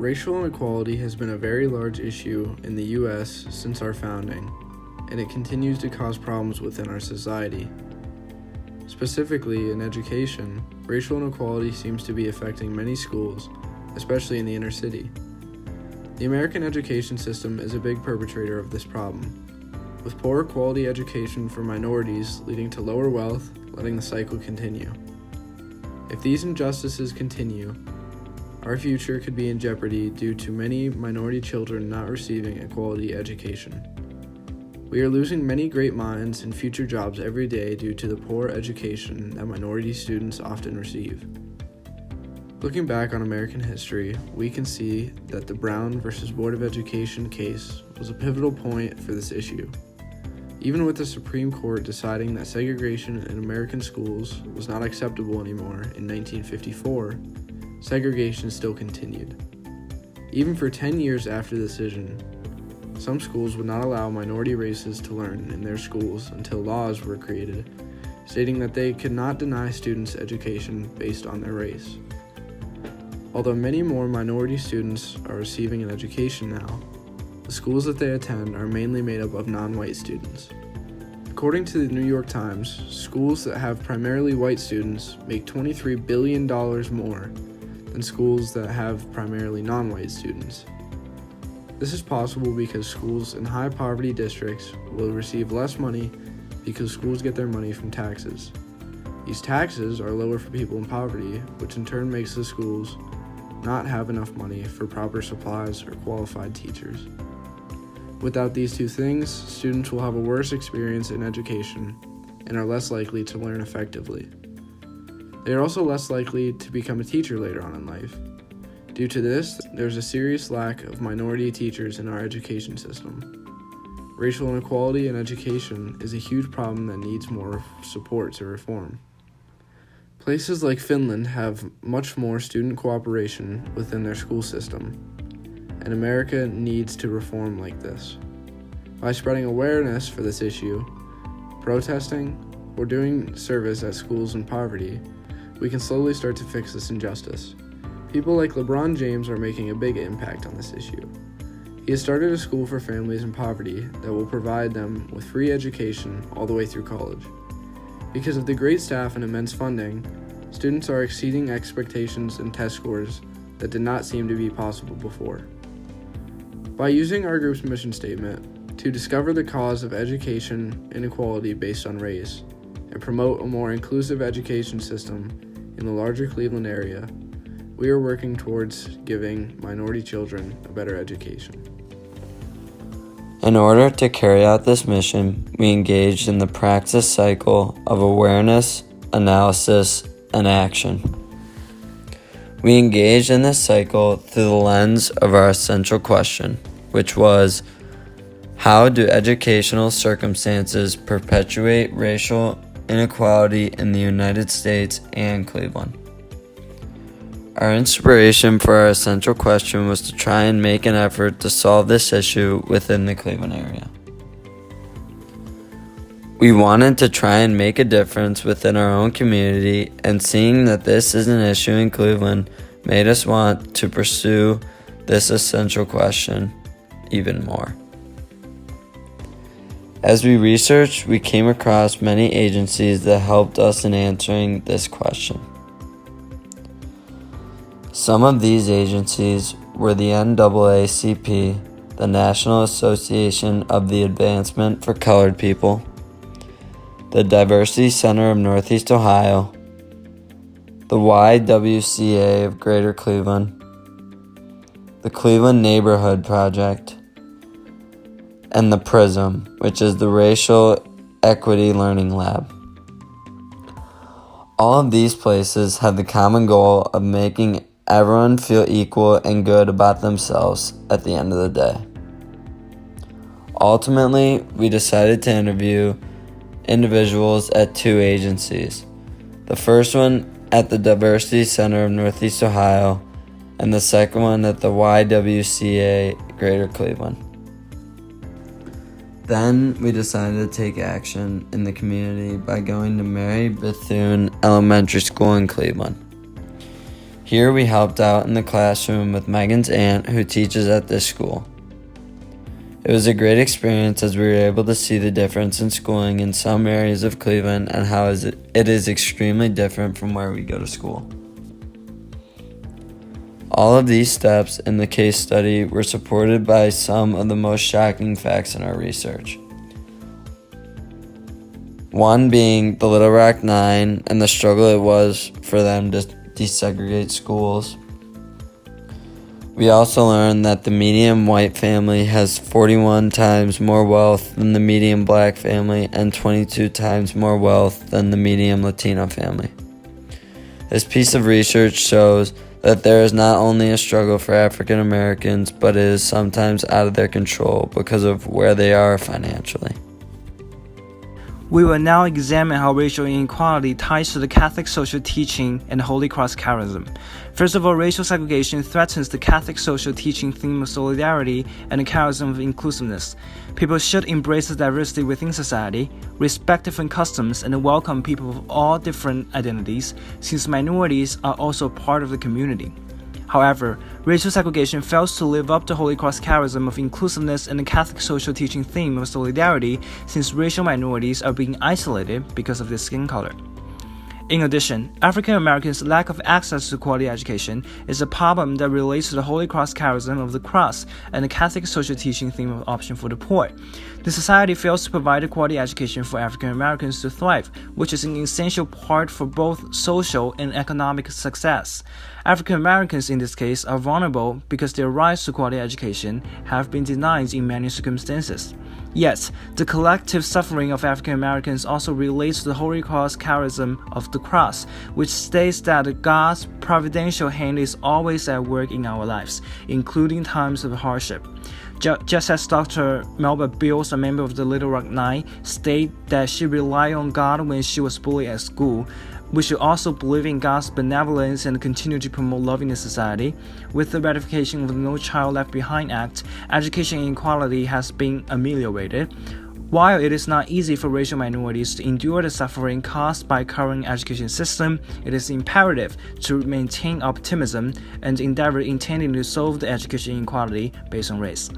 Racial inequality has been a very large issue in the U.S. since our founding, and it continues to cause problems within our society. Specifically, in education, racial inequality seems to be affecting many schools, especially in the inner city. The American education system is a big perpetrator of this problem, with poor quality education for minorities leading to lower wealth, letting the cycle continue. If these injustices continue, our future could be in jeopardy due to many minority children not receiving a quality education. We are losing many great minds and future jobs every day due to the poor education that minority students often receive. Looking back on American history, we can see that the Brown versus Board of Education case was a pivotal point for this issue. Even with the Supreme Court deciding that segregation in American schools was not acceptable anymore in 1954, segregation still continued. Even for 10 years after the decision, some schools would not allow minority races to learn in their schools until laws were created, stating that they could not deny students education based on their race. Although many more minority students are receiving an education now, the schools that they attend are mainly made up of non-white students. According to the New York Times, schools that have primarily white students make $23 billion more than schools that have primarily non-white students. This is possible because schools in high poverty districts will receive less money because schools get their money from taxes. These taxes are lower for people in poverty, which in turn makes the schools not have enough money for proper supplies or qualified teachers. Without these two things, students will have a worse experience in education and are less likely to learn effectively. They are also less likely to become a teacher later on in life. Due to this, there's a serious lack of minority teachers in our education system. Racial inequality in education is a huge problem that needs more support to reform. Places like Finland have much more student cooperation within their school system, and America needs to reform like this. By spreading awareness for this issue, protesting, or doing service at schools in poverty, we can slowly start to fix this injustice. People like LeBron James are making a big impact on this issue. He has started a school for families in poverty that will provide them with free education all the way through college. Because of the great staff and immense funding, students are exceeding expectations and test scores that did not seem to be possible before. By using our group's mission statement to discover the cause of education inequality based on race and promote a more inclusive education system in the larger Cleveland area, we are working towards giving minority children a better education. In order to carry out this mission, we engaged in the Praxis cycle of awareness, analysis, and action. We engaged in this cycle through the lens of our essential question, which was, how do educational circumstances perpetuate racial inequality in the United States and Cleveland? Our inspiration for our essential question was to try and make an effort to solve this issue within the Cleveland area. We wanted to try and make a difference within our own community, and seeing that this is an issue in Cleveland made us want to pursue this essential question even more. As we researched, we came across many agencies that helped us in answering this question. Some of these agencies were the NAACP, the National Association of the Advancement for Colored People, the Diversity Center of Northeast Ohio, the YWCA of Greater Cleveland, the Cleveland Neighborhood Project, and the PRISM, which is the Racial Equity Learning Lab. All of these places had the common goal of making everyone feel equal and good about themselves at the end of the day. Ultimately, we decided to interview individuals at two agencies. The first one at the Diversity Center of Northeast Ohio, and the second one at the YWCA Greater Cleveland. Then we decided to take action in the community by going to Mary Bethune Elementary School in Cleveland. Here we helped out in the classroom with Megan's aunt who teaches at this school. It was a great experience as we were able to see the difference in schooling in some areas of Cleveland and how it is extremely different from where we go to school. All of these steps in the case study were supported by some of the most shocking facts in our research. One being the Little Rock Nine and the struggle it was for them to desegregate schools. We also learned that the median white family has 41 times more wealth than the median black family and 22 times more wealth than the median Latino family. This piece of research shows that there is not only a struggle for African Americans, but it is sometimes out of their control because of where they are financially. We will now examine how racial inequality ties to the Catholic social teaching and Holy Cross charism. First of all, racial segregation threatens the Catholic social teaching theme of solidarity and the charism of inclusiveness. People should embrace the diversity within society, respect different customs, and welcome people of all different identities, since minorities are also part of the community. However, racial segregation fails to live up to Holy Cross charism of inclusiveness and the Catholic social teaching theme of solidarity, since racial minorities are being isolated because of their skin color. In addition, African Americans' lack of access to quality education is a problem that relates to the Holy Cross charism of the cross and the Catholic social teaching theme of option for the poor. The society fails to provide a quality education for African Americans to thrive, which is an essential part for both social and economic success. African Americans in this case are vulnerable because their rights to quality education have been denied in many circumstances. Yet, the collective suffering of African Americans also relates to the Holy Cross charism of the cross, which states that God's providential hand is always at work in our lives, including times of hardship. Just as Dr. Melba Bills, a member of the Little Rock Nine, stated that she relied on God when she was bullied at school, we should also believe in God's benevolence and continue to promote love in the society. With the ratification of the No Child Left Behind Act, education inequality has been ameliorated. While it is not easy for racial minorities to endure the suffering caused by current education system, it is imperative to maintain optimism and endeavor intending to solve the education inequality based on race.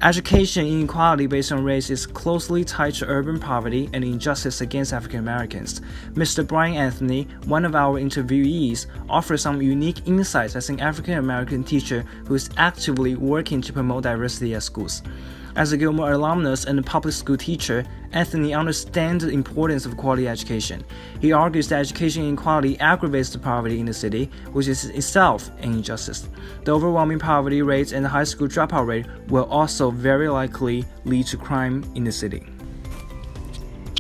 Education inequality based on race is closely tied to urban poverty and injustice against African Americans. Mr. Brian Anthony, one of our interviewees, offers some unique insights as an African American teacher who is actively working to promote diversity at schools. As a Gilmore alumnus and a public school teacher, Anthony understands the importance of quality education. He argues that education inequality aggravates the poverty in the city, which is itself an injustice. The overwhelming poverty rates and the high school dropout rate will also very likely lead to crime in the city.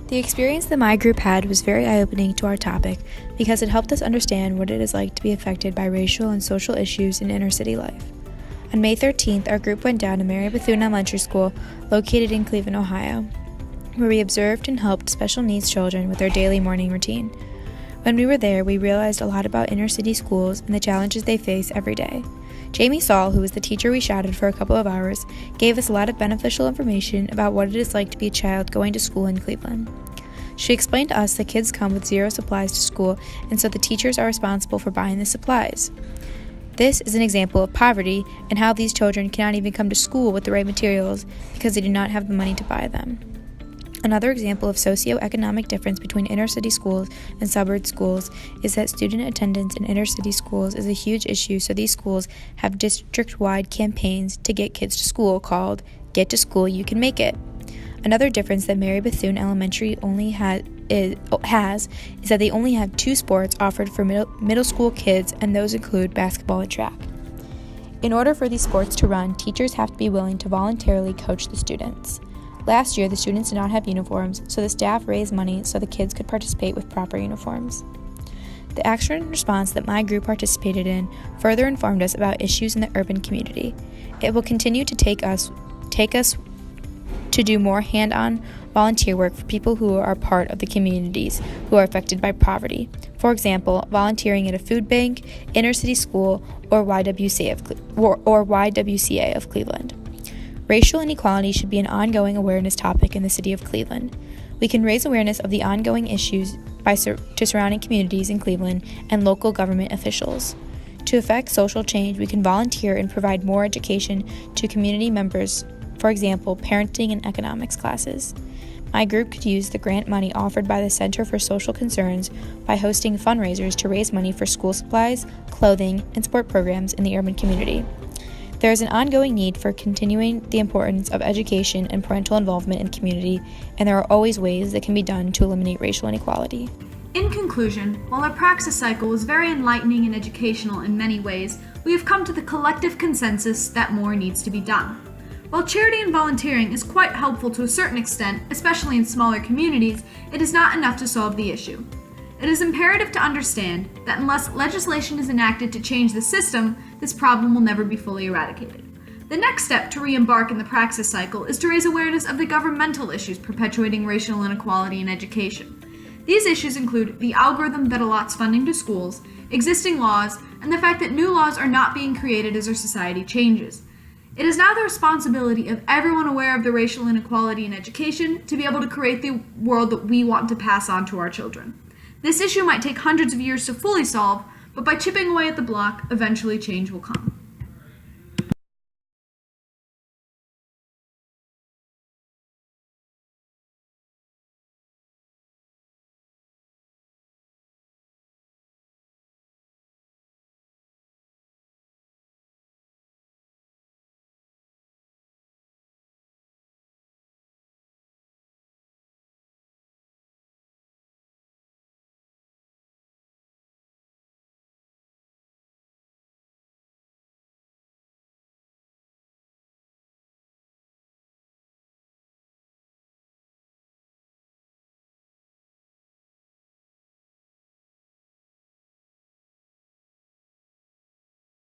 The experience that my group had was very eye-opening to our topic because it helped us understand what it is like to be affected by racial and social issues in inner city life. On May 13th, our group went down to Mary Bethune Elementary School, located in Cleveland, Ohio, where we observed and helped special needs children with their daily morning routine. When we were there, we realized a lot about inner city schools and the challenges they face every day. Jamie Saul, who was the teacher we shadowed for a couple of hours, gave us a lot of beneficial information about what it is like to be a child going to school in Cleveland. She explained to us that kids come with zero supplies to school, and so the teachers are responsible for buying the supplies. This is an example of poverty and how these children cannot even come to school with the right materials because they do not have the money to buy them. Another example of socioeconomic difference between inner city schools and suburb schools is that student attendance in inner city schools is a huge issue, so these schools have district-wide campaigns to get kids to school called Get to School You Can Make It. Another difference that Mary Bethune Elementary only has is that they only have 2 sports offered for middle school kids, and those include basketball and track. In order for these sports to run, teachers have to be willing to voluntarily coach the students. Last year, the students did not have uniforms, so the staff raised money so the kids could participate with proper uniforms. The action and response that my group participated in further informed us about issues in the urban community. It will continue to take us to do more hand-on volunteer work for people who are part of the communities who are affected by poverty. For example, volunteering at a food bank, inner city school, or YWCA of Cleveland. Racial inequality should be an ongoing awareness topic in the city of Cleveland. We can raise awareness of the ongoing issues to surrounding communities in Cleveland and local government officials. To effect social change, we can volunteer and provide more education to community members, for example, parenting and economics classes. My group could use the grant money offered by the Center for Social Concerns by hosting fundraisers to raise money for school supplies, clothing, and sport programs in the urban community. There is an ongoing need for continuing the importance of education and parental involvement in the community, and there are always ways that can be done to eliminate racial inequality. In conclusion, while our Praxis cycle was very enlightening and educational in many ways, we have come to the collective consensus that more needs to be done. While charity and volunteering is quite helpful to a certain extent, especially in smaller communities, it is not enough to solve the issue. It is imperative to understand that unless legislation is enacted to change the system, this problem will never be fully eradicated. The next step to re-embark in the Praxis cycle is to raise awareness of the governmental issues perpetuating racial inequality in education. These issues include the algorithm that allots funding to schools, existing laws, and the fact that new laws are not being created as our society changes. It is now the responsibility of everyone aware of the racial inequality in education to be able to create the world that we want to pass on to our children. This issue might take hundreds of years to fully solve, but by chipping away at the block, eventually change will come.